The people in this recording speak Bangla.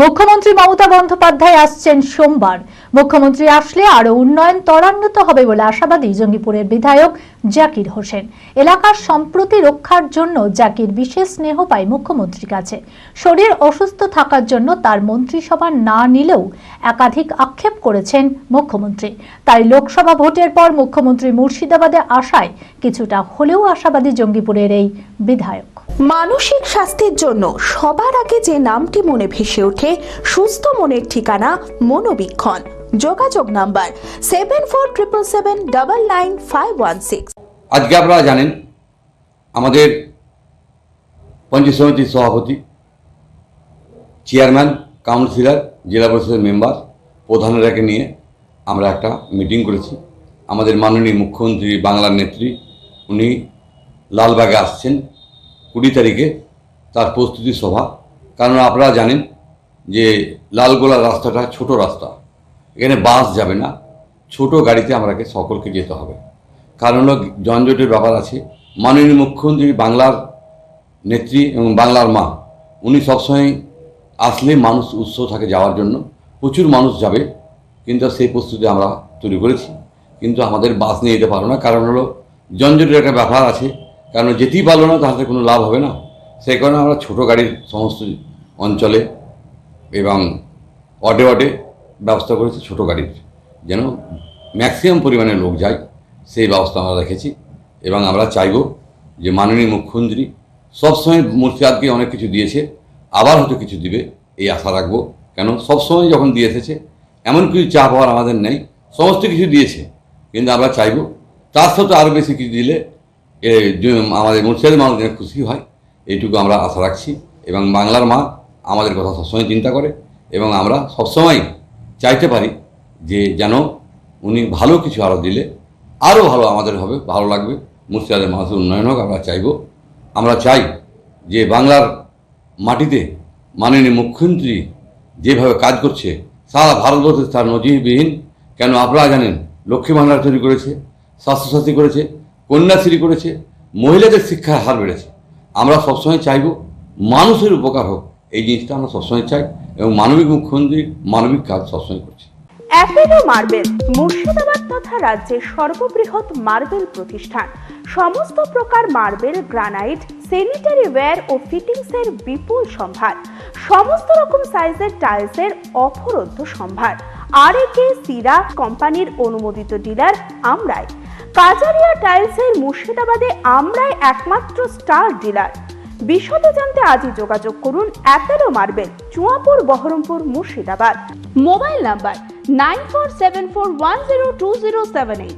মুখ্যমন্ত্রী মমতা বন্দ্যোপাধ্যায় আসছেন সোমবার। মুখ্যমন্ত্রী আসলে আরো উন্নয়ন ত্বরান্বিত হবে বলে আশাবাদী জঙ্গিপুরের বিধায়ক জাকির হোসেন। এলাকার সম্প্রতি রক্ষার জন্য জাকির বিশেষ স্নেহ পায় মুখ্যমন্ত্রীর কাছে। শরীর অসুস্থ থাকার জন্য তার মন্ত্রিসভা না নিলেও একাধিক আক্ষেপ করেছেন মুখ্যমন্ত্রী। তাই লোকসভা ভোটের পর মুখ্যমন্ত্রী মুর্শিদাবাদে আসায় কিছুটা হলেও আশাবাদী জঙ্গিপুরের এই বিধায়ক। মানসিক স্বাস্থ্যের জন্য সবার আগে যে নামটি মনে ভেসে ওঠে সুস্থ মনের ঠিকানা মনোবীক্ষণ। যোগাযোগ নাম্বার 7477799516। আজকে আপনারা জানেন আমাদের পঞ্চায়েত সমিতির সভাপতি, চেয়ারম্যান, কাউন্সিলর, জেলা পরিষদের মেম্বার, প্রধানেরাকে নিয়ে আমরা একটা মিটিং করেছি। আমাদের মাননীয় মুখ্যমন্ত্রী, বাংলার নেত্রী, উনি লালবাগে আসছেন 20 তারিখে, তার প্রস্তুতি সভা। কারণ আপনারা জানেন যে লালগোলার রাস্তাটা ছোট রাস্তা, এখানে বাস যাবে না, ছোট গাড়িতে আমাকে সকলকে যেতে হবে। কারণ হলো যানজটের ব্যাপার আছে। মাননীয় মুখ্যমন্ত্রী, বাংলার নেত্রী এবং বাংলার মা, উনি সবসময় আসলে মানুষ উৎসাহ থাকে যাওয়ার জন্য, প্রচুর মানুষ যাবে, কিন্তু সেই প্রস্তুতি আমরা তৈরি করেছি। কিন্তু আমাদের বাস নিয়ে যেতে পারবো না, কারণ হলো যানজটের একটা ব্যাপার আছে। কারণ যেতেই পারলো না, তাহলে কোনো লাভ হবে না। সেই কারণে আমরা ছোটো গাড়ির সমস্ত অঞ্চলে এবং ওয়ার্ডে ওয়ার্ডে ব্যবস্থা করেছি, ছোটো গাড়ির যেন ম্যাক্সিমাম পরিমাণে লোক যায়, সেই ব্যবস্থা আমরা রেখেছি। এবং আমরা চাইব যে মাননীয় মুখ্যমন্ত্রী সবসময় মুর্শিদাবাদকে অনেক কিছু দিয়েছে, আবার হয়তো কিছু দিবে, এই আশা রাখবো। কেন সবসময় যখন দিয়ে এসেছে এমন কিছু চা পাওয়ার আমাদের নেই, সমস্ত কিছু দিয়েছে, কিন্তু আমরা চাইব তার সাথে আরও বেশি কিছু দিলে আমাদের মুর্শিদাবাদের মানুষ যেন খুশি হয়, এইটুকু আমরা আশা রাখছি। এবং বাংলার মা আমাদের কথা সবসময় চিন্তা করে, এবং আমরা সবসময় চাইতে পারি যে যেন উনি ভালো কিছু আরও দিলে আরও ভালো আমাদের হবে, ভালো লাগবে, মুর্শিদাবাদের মানুষের উন্নয়ন হোক আমরা চাইব। আমরা চাই যে বাংলার মাটিতে মাননীয় মুখ্যমন্ত্রী যেভাবে কাজ করছে সারা ভারতবর্ষে তার নজিরবিহীন। কেন আপনারা জানেন লক্ষ্মী ভাণ্ডার তৈরি করেছে, স্বাস্থ্যসাথী করেছে, কন্যাশ্রী করেছে, মহিলাদের শিক্ষার হার বেড়েছে। আমরা সবসময় চাইব মানুষের উপকার হোক, এই জিনিসটা আমরা সবসময় চাই, এবং মানবিক মুখ্যমন্ত্রী মানবিক কাজ সবসময় করছে। অ্যাপেলো মার্বেল মুর্শিদাবাদ তথা রাজ্যের সর্ববৃহৎ মার্বেল প্রতিষ্ঠান। সমস্ত প্রকার মার্বেল, গ্রানাইট, স্যানিটারি ওয়্যার ও ফিটিংসের বিপুল সম্ভার। সমস্ত রকম সাইজের টাইলসের অফুরন্ত সম্ভার। আর.এ.কে সিরা কোম্পানির অনুমোদিত ডিলার আমরাই। কাজারিয়া টাইলসের মুর্শিদাবাদে আমরাই একমাত্র স্টার ডিলার। বিশদে জানতে আজই যোগাযোগ করুন Apollo marble, Chuapur, Baharampur, Murshidabad. Mobile number 9474102078।